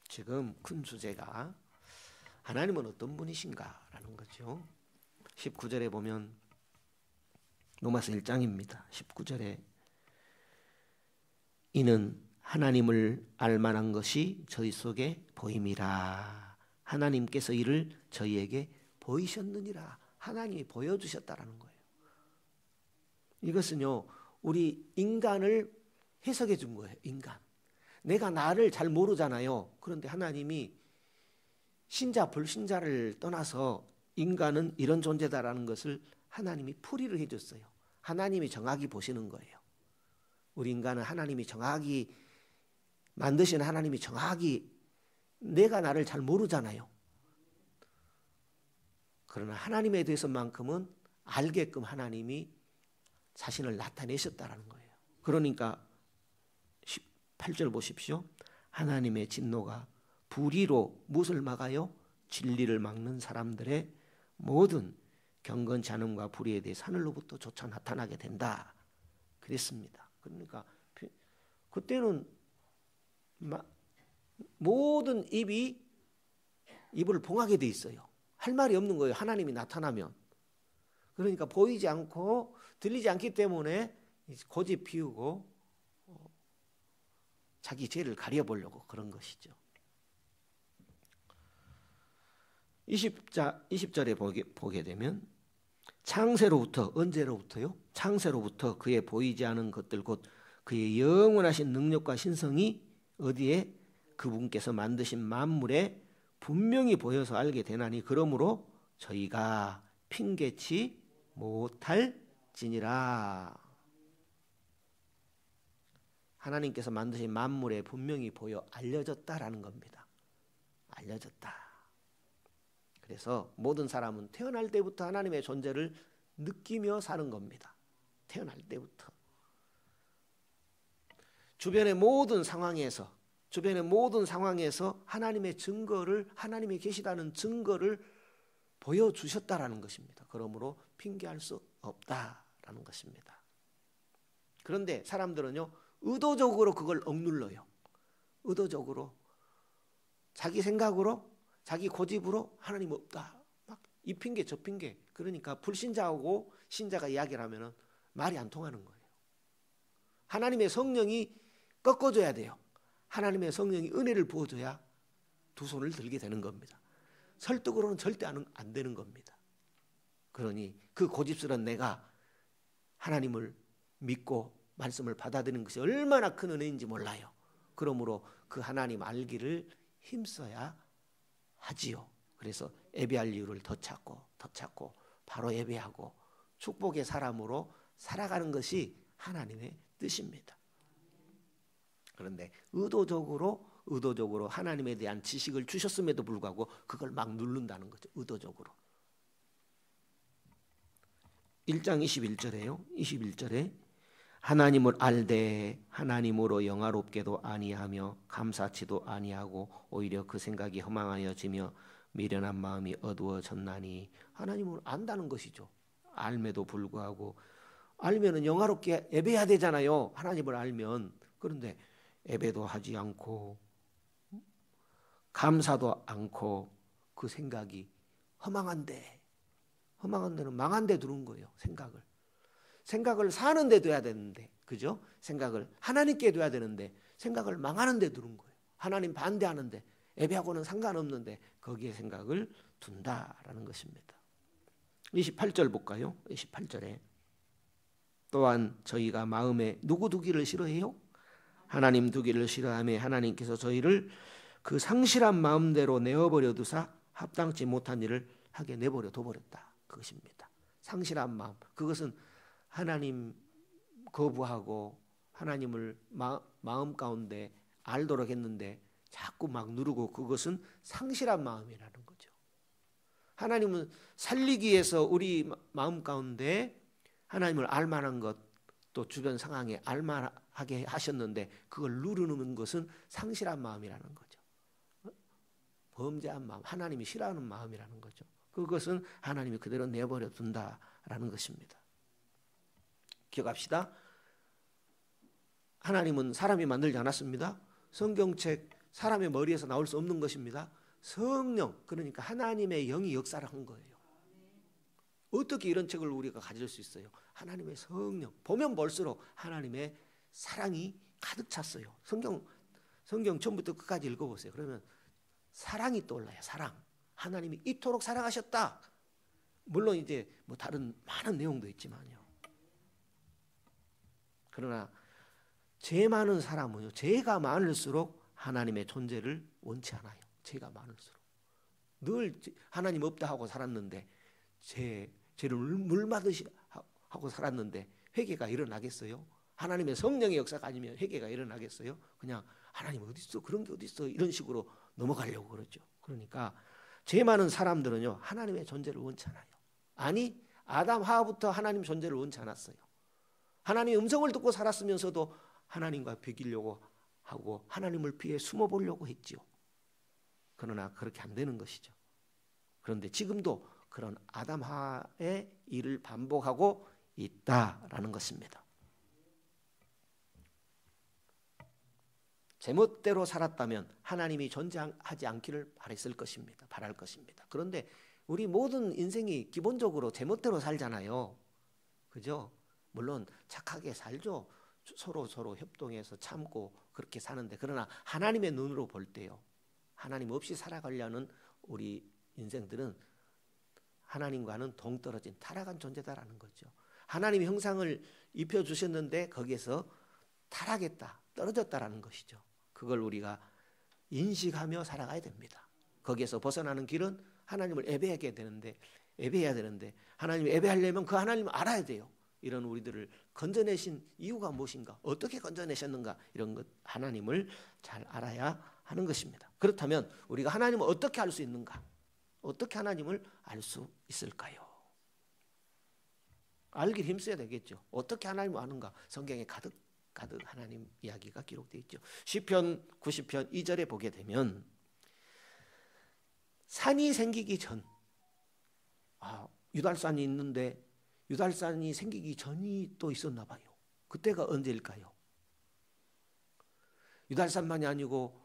Speaker 1: 지금 큰 주제가 하나님은 어떤 분이신가라는 거죠. 19절에 보면 로마서 1장입니다. 19절에 이는 하나님을 알만한 것이 저희 속에 보임이라. 하나님께서 이를 저희에게 보이셨느니라. 하나님이 보여주셨다라는 거예요. 이것은요, 우리 인간을 해석해 준 거예요. 인간. 내가 나를 잘 모르잖아요. 그런데 하나님이 신자 불신자를 떠나서 인간은 이런 존재다라는 것을 하나님이 풀이를 해줬어요. 하나님이 정확히 보시는 거예요. 우리 인간은 하나님이 정확히 만드신 하나님이 정확히 내가 나를 잘 모르잖아요. 그러나 하나님에 대해서만큼은 알게끔 하나님이 자신을 나타내셨다라는 거예요. 그러니까 8절 보십시오. 하나님의 진노가 불의로 무엇을 막아요? 진리를 막는 사람들의 모든 경건치 않음과 불의에 대해 하늘로부터 조차 나타나게 된다. 그랬습니다. 그러니까 그때는 모든 입을 봉하게 돼 있어요. 할 말이 없는 거예요. 하나님이 나타나면. 그러니까 보이지 않고 들리지 않기 때문에 고집 피우고 자기 죄를 가려보려고 그런 것이죠. 20절에 보게 되면 창세로부터, 언제로부터요? 창세로부터 그의 보이지 않은 것들 곧 그의 영원하신 능력과 신성이 어디에? 그분께서 만드신 만물에 분명히 보여서 알게 되나니 그러므로 저희가 핑계치 못할지니라. 하나님께서 만드신 만물에 분명히 보여 알려졌다라는 겁니다. 알려졌다. 그래서 모든 사람은 태어날 때부터 하나님의 존재를 느끼며 사는 겁니다. 태어날 때부터. 주변의 모든 상황에서 하나님의 증거를, 하나님이 계시다는 증거를 보여주셨다라는 것입니다. 그러므로 핑계할 수 없다라는 것입니다. 그런데 사람들은요, 의도적으로 그걸 억눌러요. 의도적으로 자기 생각으로, 자기 고집으로 하나님 없다. 막 이 핑계 저 핑계. 그러니까 불신자하고 신자가 이야기를 하면은 말이 안 통하는 거예요. 하나님의 성령이 꺾어줘야 돼요. 하나님의 성령이 은혜를 부어줘야 두 손을 들게 되는 겁니다. 설득으로는 절대 안 되는 겁니다. 그러니 그 고집스러운 내가 하나님을 믿고 말씀을 받아들이는 것이 얼마나 큰 은혜인지 몰라요. 그러므로 그 하나님 알기를 힘써야 하지요. 그래서 예배할 이유를 더 찾고 바로 예배하고 축복의 사람으로 살아가는 것이 하나님의 뜻입니다. 그런데 의도적으로 하나님에 대한 지식을 주셨음에도 불구하고 그걸 막 누른다는 거죠. 의도적으로. 1장 21절에 하나님을 알되 하나님으로 영화롭게도 아니하며 감사치도 아니하고 오히려 그 생각이 허망하여지며 미련한 마음이 어두워졌나니. 하나님을 안다는 것이죠. 알매도 불구하고, 알면은 영화롭게 예배해야 되잖아요. 하나님을 알면. 그런데 예배도 하지 않고 감사도 않고 그 생각이 허망한 데는 망한 데 두는 거예요. 생각을 사는 데 둬야 되는데, 그죠? 생각을 하나님께 둬야 되는데 생각을 망하는 데 두는 거예요. 하나님 반대하는데, 예배하고는 상관없는데 거기에 생각을 둔다라는 것입니다. 28절 볼까요? 28절에 또한 저희가 마음에 누구 두기를 싫어해요? 하나님 두기를 싫어하며 하나님께서 저희를 그 상실한 마음대로 내어버려 두사 합당치 못한 일을 하게 내버려 둬버렸다. 그것입니다. 상실한 마음. 그것은 하나님 거부하고 하나님을 마음 가운데 알도록 했는데 자꾸 막 누르고, 그것은 상실한 마음이라는 거죠. 하나님은 살리기 위해서 우리 마음 가운데 하나님을 알만한 것, 또 주변 상황에 알만하게 하셨는데 그걸 누르는 것은 상실한 마음이라는 거죠. 범죄한 마음, 하나님이 싫어하는 마음이라는 거죠. 그것은 하나님이 그대로 내버려 둔다라는 것입니다. 기억합시다. 하나님은 사람이 만들지 않았습니다. 성경책 사람의 머리에서 나올 수 없는 것입니다. 성령, 그러니까 하나님의 영이 역사를 한 거예요. 어떻게 이런 책을 우리가 가질 수 있어요? 하나님의 성령, 보면 볼수록 하나님의 사랑이 가득 찼어요. 성경 처음부터 끝까지 읽어보세요. 그러면 사랑이 떠올라요. 사랑. 하나님이 이토록 사랑하셨다. 물론 이제 뭐 다른 많은 내용도 있지만요. 그러나 죄 많은 사람은요, 죄가 많을수록 하나님의 존재를 원치 않아요. 죄가 많을수록. 늘 하나님 없다 하고 살았는데 죄를 물마듯이 하고 살았는데 회개가 일어나겠어요? 하나님의 성령의 역사가 아니면 회개가 일어나겠어요? 그냥 하나님 어디 있어? 그런 게 어디 있어? 이런 식으로 넘어가려고 그러죠. 그러니까 죄 많은 사람들은요, 하나님의 존재를 원치 않아요. 아니, 아담 하와부터 하나님 존재를 원치 않았어요. 하나님의 음성을 듣고 살았으면서도 하나님과 배기려고 하고 하나님을 피해 숨어 보려고 했지요. 그러나 그렇게 안 되는 것이죠. 그런데 지금도 그런 아담 하와의 일을 반복하고 있다라는 것입니다. 제멋대로 살았다면 하나님이 존재하지 않기를 바랄 것입니다. 그런데 우리 모든 인생이 기본적으로 제멋대로 살잖아요. 그죠? 물론 착하게 살죠. 서로 협동해서 참고 그렇게 사는데, 그러나 하나님의 눈으로 볼 때요, 하나님 없이 살아가려는 우리 인생들은 하나님과는 동떨어진 타락한 존재다라는 거죠. 하나님의 형상을 입혀주셨는데 거기에서 타락했다, 떨어졌다라는 것이죠. 그걸 우리가 인식하며 살아가야 됩니다. 거기에서 벗어나는 길은 하나님을 예배해야 되는데 하나님을 예배하려면 그 하나님을 알아야 돼요. 이런 우리들을 건져내신 이유가 무엇인가, 어떻게 건져내셨는가, 이런 것 하나님을 잘 알아야 하는 것입니다. 그렇다면 우리가 하나님을 어떻게 알 수 있는가? 어떻게 하나님을 알 수 있을까요? 알길 힘써야 되겠죠. 어떻게 하나님을 아는가? 성경에 가득 하나님 이야기가 기록되어 있죠. 시편 90편 2절에 보게 되면 산이 생기기 전, 유달산이 있는데 유달산이 생기기 전이 또 있었나 봐요. 그때가 언제일까요? 유달산만이 아니고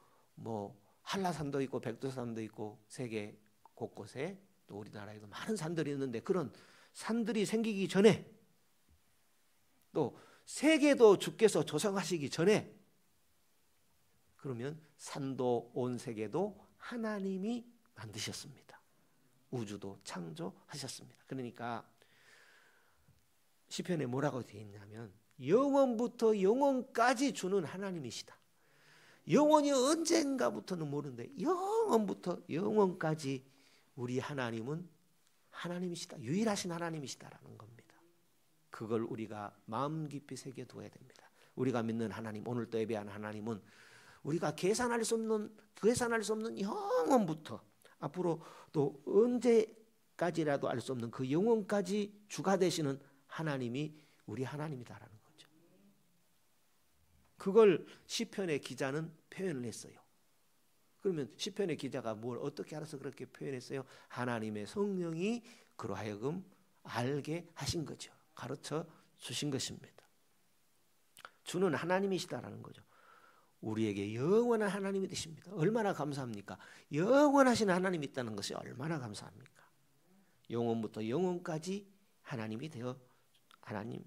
Speaker 1: 한라산도 있고 백두산도 있고 세계 곳곳에 또 우리나라에도 많은 산들이 있는데 그런 산들이 생기기 전에, 또 세계도 주께서 조성하시기 전에, 그러면 산도 온 세계도 하나님이 만드셨습니다. 우주도 창조하셨습니다. 그러니까 시편에 뭐라고 되어 있냐면 영원부터 영원까지 주는 하나님이시다. 영원이 언젠가부터는 모르는데 영원부터 영원까지 우리 하나님은 하나님이시다. 유일하신 하나님이시다라는 겁니다. 그걸 우리가 마음 깊이 새겨두어야 됩니다. 우리가 믿는 하나님, 오늘 또 예배하는 하나님은 우리가 계산할 수 없는 영원부터 앞으로 또 언제까지라도 알 수 없는 그 영원까지 주가 되시는 하나님이 우리 하나님이다라는 거죠. 그걸 시편의 기자는 표현을 했어요. 그러면 시편의 기자가 뭘 어떻게 알아서 그렇게 표현했어요? 하나님의 성령이 그로 하여금 알게 하신 거죠. 가르쳐 주신 것입니다. 주는 하나님이시다라는 거죠. 우리에게 영원한 하나님이 되십니다. 얼마나 감사합니까? 영원하신 하나님이 있다는 것이 얼마나 감사합니까? 영원부터 영원까지 하나님이 되어 하나님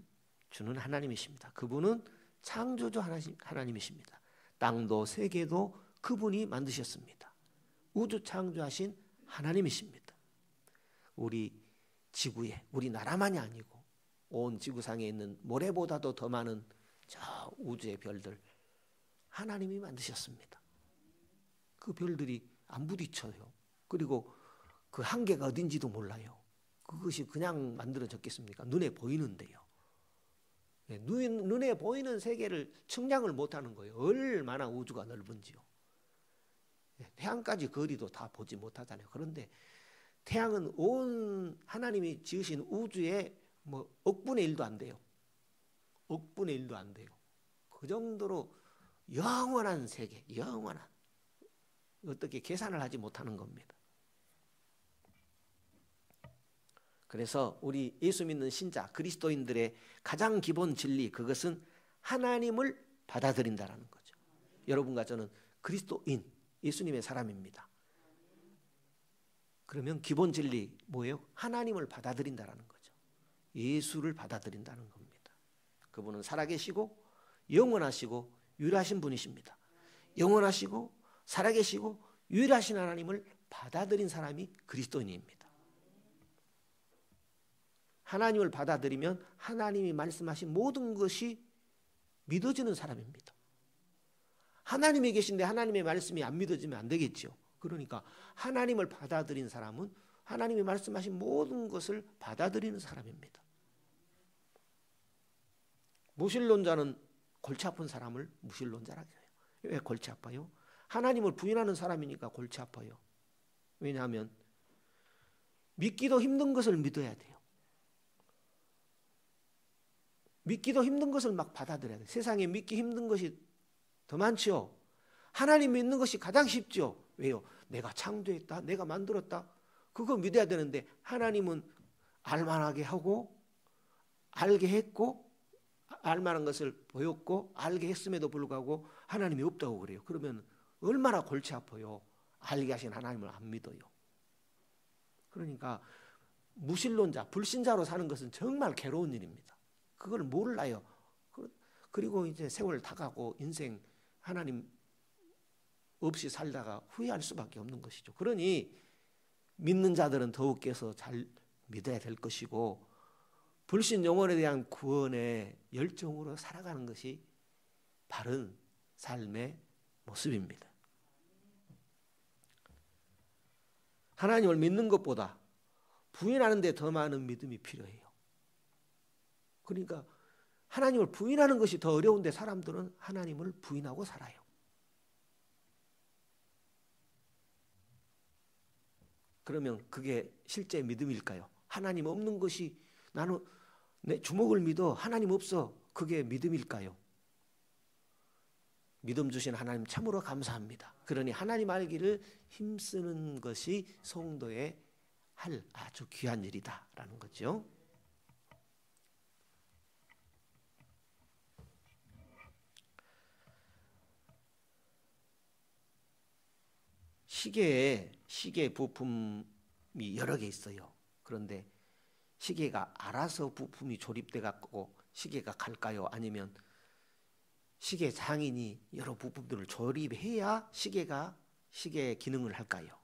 Speaker 1: 주는 하나님이십니다. 그분은 창조주 하나님이십니다. 땅도 세계도 그분이 만드셨습니다. 우주 창조하신 하나님이십니다. 우리 지구에, 우리나라만이 아니고 온 지구상에 있는 모래보다도 더 많은 저 우주의 별들 하나님이 만드셨습니다. 그 별들이 안 부딪혀요. 그리고 그 한계가 어딘지도 몰라요. 그것이 그냥 만들어졌겠습니까? 눈에 보이는데요. 눈에 보이는 세계를 측량을 못하는 거예요. 얼마나 우주가 넓은지요. 태양까지 거리도 다 보지 못하잖아요. 그런데 태양은 온 하나님이 지으신 우주의 억분의 1도 안 돼요. 억분의 1도 안 돼요. 그 정도로 영원한 세계, 영원한, 어떻게 계산을 하지 못하는 겁니다. 그래서 우리 예수 믿는 신자 그리스도인들의 가장 기본 진리, 그것은 하나님을 받아들인다라는 거죠. 여러분과 저는 그리스도인, 예수님의 사람입니다. 그러면 기본 진리 뭐예요? 하나님을 받아들인다라는 거죠. 예수를 받아들인다는 겁니다. 그분은 살아계시고 영원하시고 유일하신 분이십니다. 영원하시고 살아계시고 유일하신 하나님을 받아들인 사람이 그리스도인입니다. 하나님을 받아들이면 하나님이 말씀하신 모든 것이 믿어지는 사람입니다. 하나님이 계신데 하나님의 말씀이 안 믿어지면 안 되겠죠. 그러니까 하나님을 받아들인 사람은 하나님이 말씀하신 모든 것을 받아들이는 사람입니다. 무신론자는 골치 아픈 사람을 무신론자라고 해요. 왜 골치 아파요? 하나님을 부인하는 사람이니까 골치 아파요. 왜냐하면 믿기도 힘든 것을 믿어야 돼요. 믿기도 힘든 것을 막 받아들여야 돼요. 세상에 믿기 힘든 것이 더 많죠. 하나님 믿는 것이 가장 쉽죠. 왜요? 내가 창조했다, 내가 만들었다, 그거 믿어야 되는데 하나님은 알만하게 하고 알게 했고 알만한 것을 보였고 알게 했음에도 불구하고 하나님이 없다고 그래요. 그러면 얼마나 골치 아파요. 알게 하신 하나님을 안 믿어요. 그러니까 무신론자, 불신자로 사는 것은 정말 괴로운 일입니다. 그걸 몰라요. 그리고 이제 세월 다가고 인생 하나님 없이 살다가 후회할 수밖에 없는 것이죠. 그러니 믿는 자들은 더욱 깨서 잘 믿어야 될 것이고 불신 영혼에 대한 구원의 열정으로 살아가는 것이 바른 삶의 모습입니다. 하나님을 믿는 것보다 부인하는 데 더 많은 믿음이 필요해요. 그러니까 하나님을 부인하는 것이 더 어려운데 사람들은 하나님을 부인하고 살아요. 그러면 그게 실제 믿음일까요? 하나님 없는 것이 나는 내 주먹을 믿어 하나님 없어, 그게 믿음일까요? 믿음 주신 하나님 참으로 감사합니다. 그러니 하나님 알기를 힘쓰는 것이 성도의 할 아주 귀한 일이다라는 거죠. 시계 부품이 여러 개 있어요. 그런데 시계가 알아서 부품이 조립돼 갖고 시계가 갈까요? 아니면 시계 장인이 여러 부품들을 조립해야 시계의 기능을 할까요?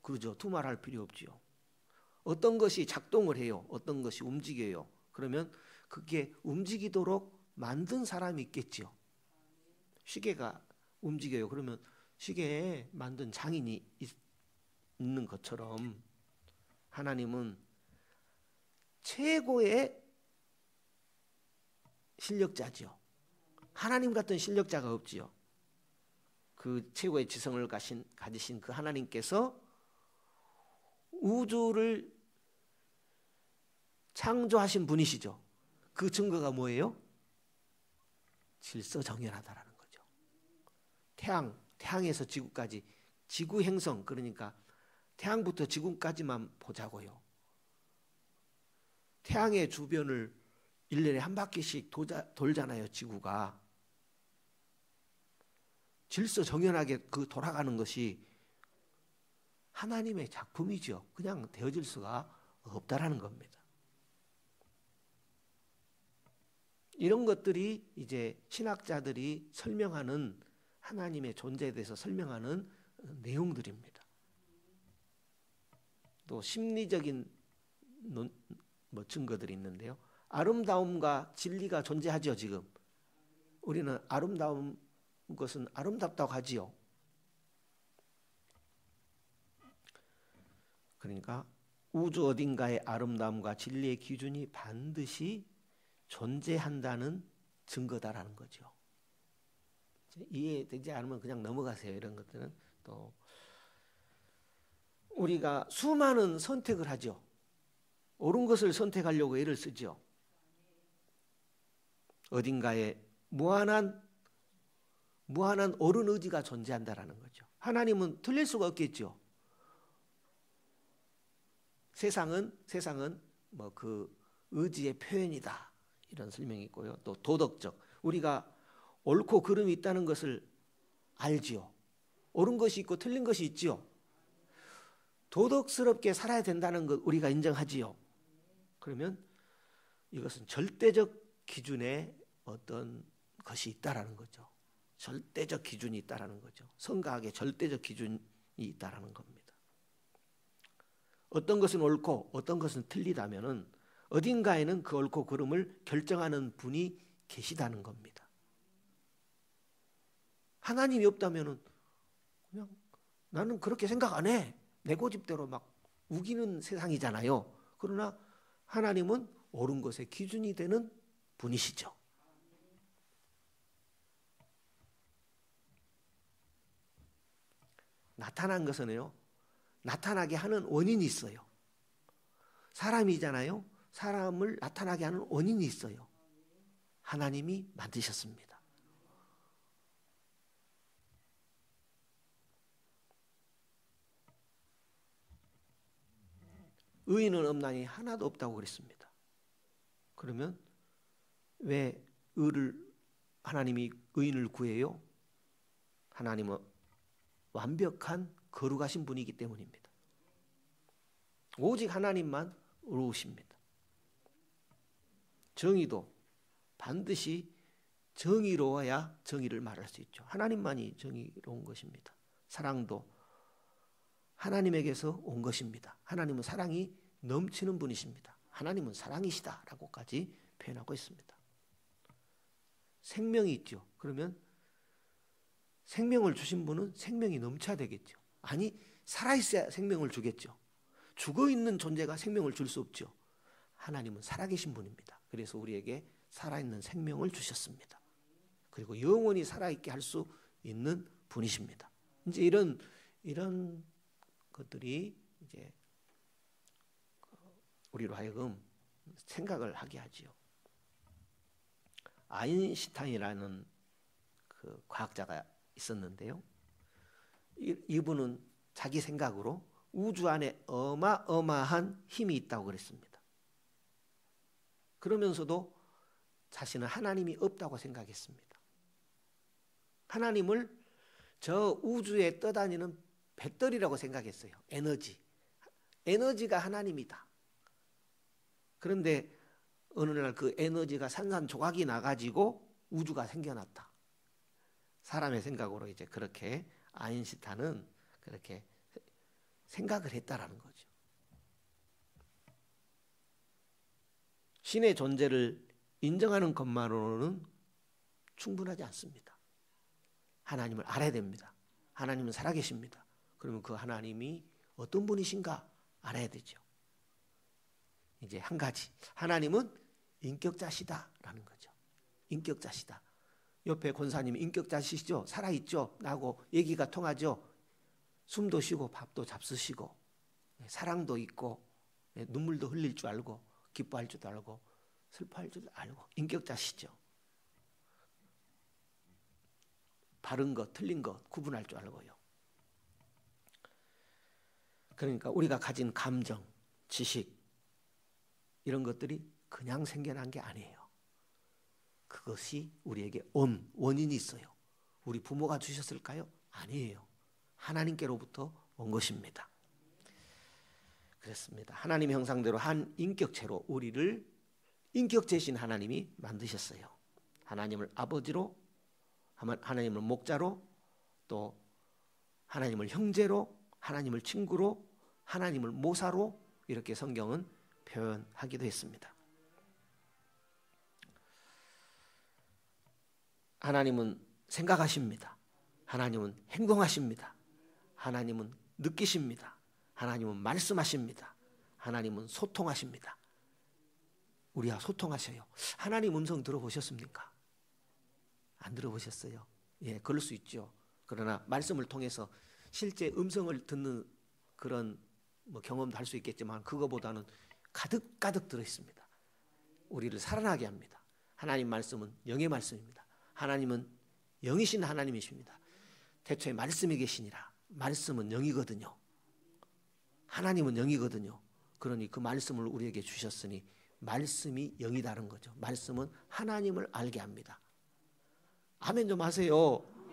Speaker 1: 그러죠. 두말할 필요 없지요. 어떤 것이 작동을 해요. 어떤 것이 움직여요. 그러면 그게 움직이도록 만든 사람이 있겠지요. 시계가 움직여요. 그러면 시계에 만든 장인이 있는 것처럼 하나님은 최고의 실력자지요. 하나님 같은 실력자가 없지요. 그 최고의 지성을 가지신 그 하나님께서 우주를 창조하신 분이시죠. 그 증거가 뭐예요? 질서정연하다라는 거죠. 태양에서 지구까지, 지구 행성, 그러니까 태양부터 지구까지만 보자고요. 태양의 주변을 1년에 한 바퀴씩 돌잖아요, 지구가. 질서정연하게 그 돌아가는 것이 하나님의 작품이죠. 그냥 되어질 수가 없다라는 겁니다. 이런 것들이 이제 신학자들이 설명하는 하나님의 존재에 대해서 설명하는 내용들입니다. 또 심리적인 증거들이 있는데요. 아름다움과 진리가 존재하죠. 지금 우리는 아름다운 것은 아름답다고 하지요. 그러니까 우주 어딘가에 아름다움과 진리의 기준이 반드시 존재한다는 증거다라는 거죠. 이해되지 않으면 그냥 넘어가세요. 이런 것들은 또 우리가 수많은 선택을 하죠. 옳은 것을 선택하려고 애를 쓰죠. 어딘가에 무한한 옳은 의지가 존재한다라는 거죠. 하나님은 틀릴 수가 없겠죠. 세상은 뭐 그 의지의 표현이다, 이런 설명이 있고요. 또 도덕적, 우리가 옳고 그름이 있다는 것을 알지요. 옳은 것이 있고 틀린 것이 있지요. 도덕스럽게 살아야 된다는 것 우리가 인정하지요. 그러면 이것은 절대적 기준에 어떤 것이 있다라는 거죠. 절대적 기준이 있다라는 거죠. 성가학의 절대적 기준이 있다라는 겁니다. 어떤 것은 옳고 어떤 것은 틀리다면은 어딘가에는 그 옳고 그름을 결정하는 분이 계시다는 겁니다. 하나님이 없다면은 그냥 나는 그렇게 생각 안 해. 내 고집대로 막 우기는 세상이잖아요. 그러나 하나님은 옳은 것의 기준이 되는 분이시죠. 나타난 것은요, 나타나게 하는 원인이 있어요. 사람이잖아요. 사람을 나타나게 하는 원인이 있어요. 하나님이 만드셨습니다. 의인은 없나니 하나도 없다고 그랬습니다. 그러면 왜 하나님이 의인을 구해요? 하나님은 완벽한 거룩하신 분이기 때문입니다. 오직 하나님만 의로우십니다. 정의도 반드시 정의로워야 정의를 말할 수 있죠. 하나님만이 정의로운 것입니다. 사랑도 하나님에게서 온 것입니다. 하나님은 사랑이 넘치는 분이십니다. 하나님은 사랑이시다라고까지 표현하고 있습니다. 생명이 있죠. 그러면 생명을 주신 분은 생명이 넘쳐야 되겠죠. 아니, 살아있어야 생명을 주겠죠. 죽어있는 존재가 생명을 줄 수 없죠. 하나님은 살아계신 분입니다. 그래서 우리에게 살아있는 생명을 주셨습니다. 그리고 영원히 살아있게 할 수 있는 분이십니다. 이제 이런 것들이 이제 우리로 하여금 생각을 하게 하지요. 아인슈타인이라는 그 과학자가 있었는데요. 이분은 자기 생각으로 우주 안에 어마어마한 힘이 있다고 그랬습니다. 그러면서도 자신은 하나님이 없다고 생각했습니다. 하나님을 저 우주에 떠다니는 배터리라고 생각했어요. 에너지가 하나님이다. 그런데 어느 날 그 에너지가 산산조각이 나가지고 우주가 생겨났다. 사람의 생각으로 이제 그렇게 아인슈타인은 그렇게 생각을 했다라는 거죠. 신의 존재를 인정하는 것만으로는 충분하지 않습니다. 하나님을 알아야 됩니다. 하나님은 살아계십니다. 그러면 그 하나님이 어떤 분이신가 알아야 되죠. 이제 한 가지, 하나님은 인격자시다라는 거죠. 인격자시다. 옆에 권사님이 인격자시죠? 살아있죠? 나하고 얘기가 통하죠? 숨도 쉬고 밥도 잡수시고 사랑도 있고 눈물도 흘릴 줄 알고 기뻐할 줄도 알고 슬퍼할 줄도 알고 인격자시죠. 바른 것 틀린 것 구분할 줄 알고요. 그러니까 우리가 가진 감정, 지식 이런 것들이 그냥 생겨난 게 아니에요. 그것이 우리에게 온 원인이 있어요. 우리 부모가 주셨을까요? 아니에요. 하나님께로부터 온 것입니다. 그렇습니다. 하나님의 형상대로 한 인격체로 우리를 인격체신 하나님이 만드셨어요. 하나님을 아버지로, 하나님을 목자로, 또 하나님을 형제로, 하나님을 친구로, 하나님을 모사로 이렇게 성경은 표현하기도 했습니다. 하나님은 생각하십니다. 하나님은 행동하십니다. 하나님은 느끼십니다. 하나님은 말씀하십니다. 하나님은 소통하십니다. 우리와 소통하셔요. 하나님 음성 들어보셨습니까? 안 들어보셨어요? 예, 그럴 수 있죠. 그러나 말씀을 통해서 실제 음성을 듣는 그런 경험도 할 수 있겠지만 그거보다는 가득가득 들어있습니다. 우리를 살아나게 합니다. 하나님 말씀은 영의 말씀입니다. 하나님은 영이신 하나님이십니다. 태초에 말씀이 계시니라. 말씀은 영이거든요. 하나님은 영이거든요. 그러니 그 말씀을 우리에게 주셨으니 말씀이 영이다는 거죠. 말씀은 하나님을 알게 합니다. 아멘 좀 하세요.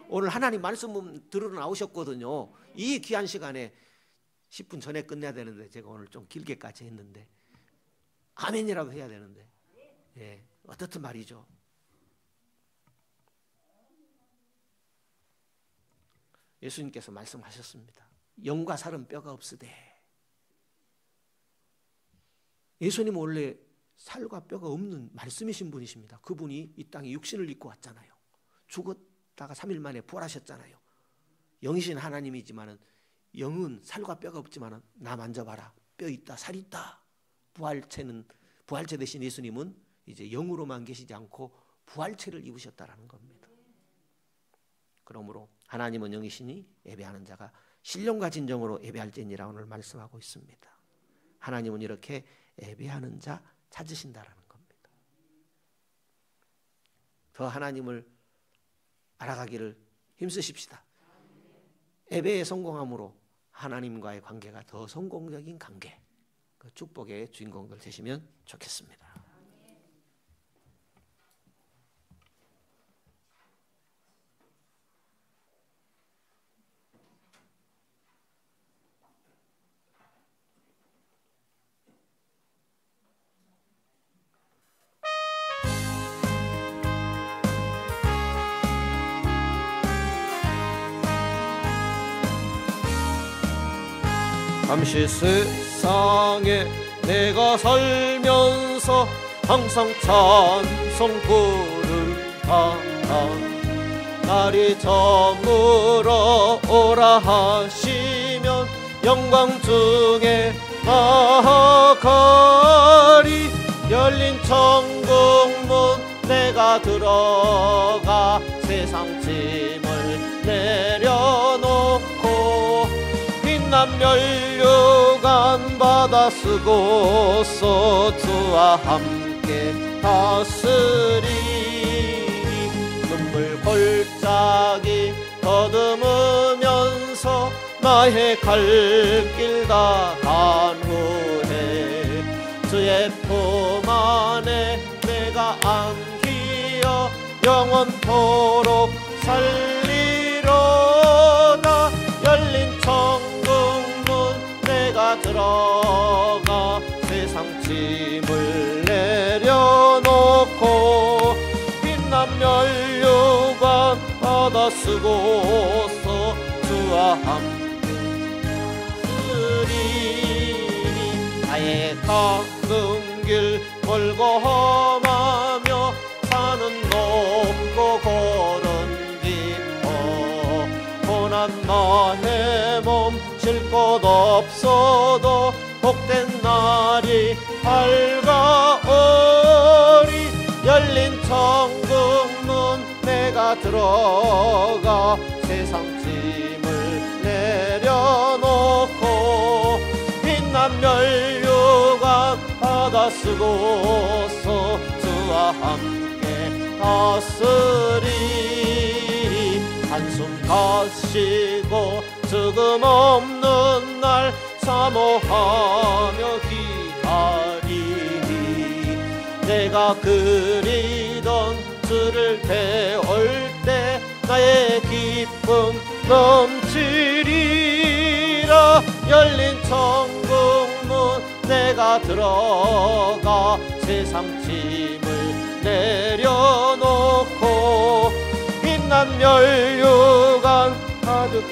Speaker 1: 오늘 하나님 말씀 들으러 나오셨거든요. 이 귀한 시간에 10분 전에 끝내야 되는데 제가 오늘 좀 길게까지 했는데 아멘이라고 해야 되는데 예, 어떻든 말이죠. 예수님께서 말씀하셨습니다. 영과 살은 뼈가 없으되. 예수님은 원래 살과 뼈가 없는 말씀이신 분이십니다. 그분이 이 땅에 육신을 입고 왔잖아요. 죽었다가 3일 만에 부활하셨잖아요. 영이신 하나님이지만은 영은 살과 뼈가 없지만 나 만져봐라, 뼈 있다, 살 있다. 부활체 대신 예수님은 이제 영으로만 계시지 않고 부활체를 입으셨다라는 겁니다. 그러므로 하나님은 영이시니 예배하는 자가 신령과 진정으로 예배할지니라 오늘 말씀하고 있습니다. 하나님은 이렇게 예배하는 자 찾으신다라는 겁니다. 더 하나님을 알아가기를 힘쓰십시다. 예배에 성공함으로 하나님과의 관계가 더 성공적인 관계, 그 축복의 주인공들 되시면 좋겠습니다. 잠시 세상에 내가 살면서 항상 찬송 부르다 날이 저물어 오라 하시면 영광 중에 나아가리. 열린 천국문 내가 들어가 세상 짐을 내려놓고 빛난 면류관 받아 쓰고서 주와 함께 다스리니 눈물 골짜기 더듬으면서 나의 갈 길 다 간 후에 주의 품 안에 내가 안기어 영원토록 살리로다. 열린 천국문 내가 들어가 세상 짐을 내려놓고 빛난 면류관 받아 쓰고서 주와 함께 쓰리니 나의 가는 길 멀고 험하며 산은 높고 걸은 깊어 고난 나의 몸 쉴 곳 없어도 복된 날이 밝아오리. 열린 천국문 내가 들어가 세상 짐을 내려놓고 빛난 면류관 받아 쓰고서 주와 함께 다스리리. 한숨 가시고 죽음 없는 날 사모하며 기다리니 내가 그리던 주를 배울 때 나의 기쁨 넘치리라. 열린 천국문 내가 들어가 세상 짐을 내려놓고 빛난 면류관 가득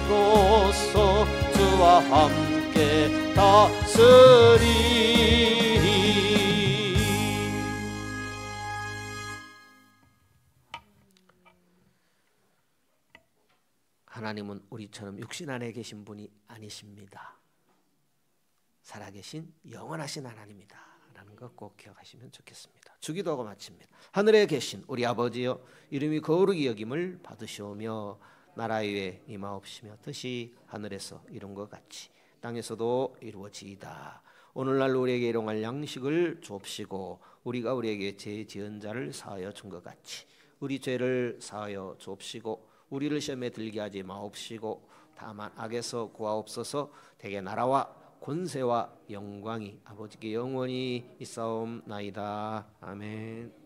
Speaker 1: 들고서 주와 함께 다스리리. 하나님은 우리처럼 육신 안에 계신 분이 아니십니다. 살아계신 영원하신 하나님이다 라는 것 꼭 기억하시면 좋겠습니다. 주기도하고 마칩니다. 하늘에 계신 우리 아버지여 이름이 거룩히 여김을 받으시오며 나라 위에 임하옵시며 뜻이 하늘에서 이룬 것 같이 땅에서도 이루어지이다. 오늘날 우리에게 일용할 양식을 주옵시고 우리가 우리에게 죄 지은 자를 사하여 준 것 같이 우리 죄를 사하여 주옵시고 우리를 시험에 들게 하지 마옵시고 다만 악에서 구하옵소서. 대개 나라와 권세와 영광이 아버지께 영원히 있사옵나이다. 아멘.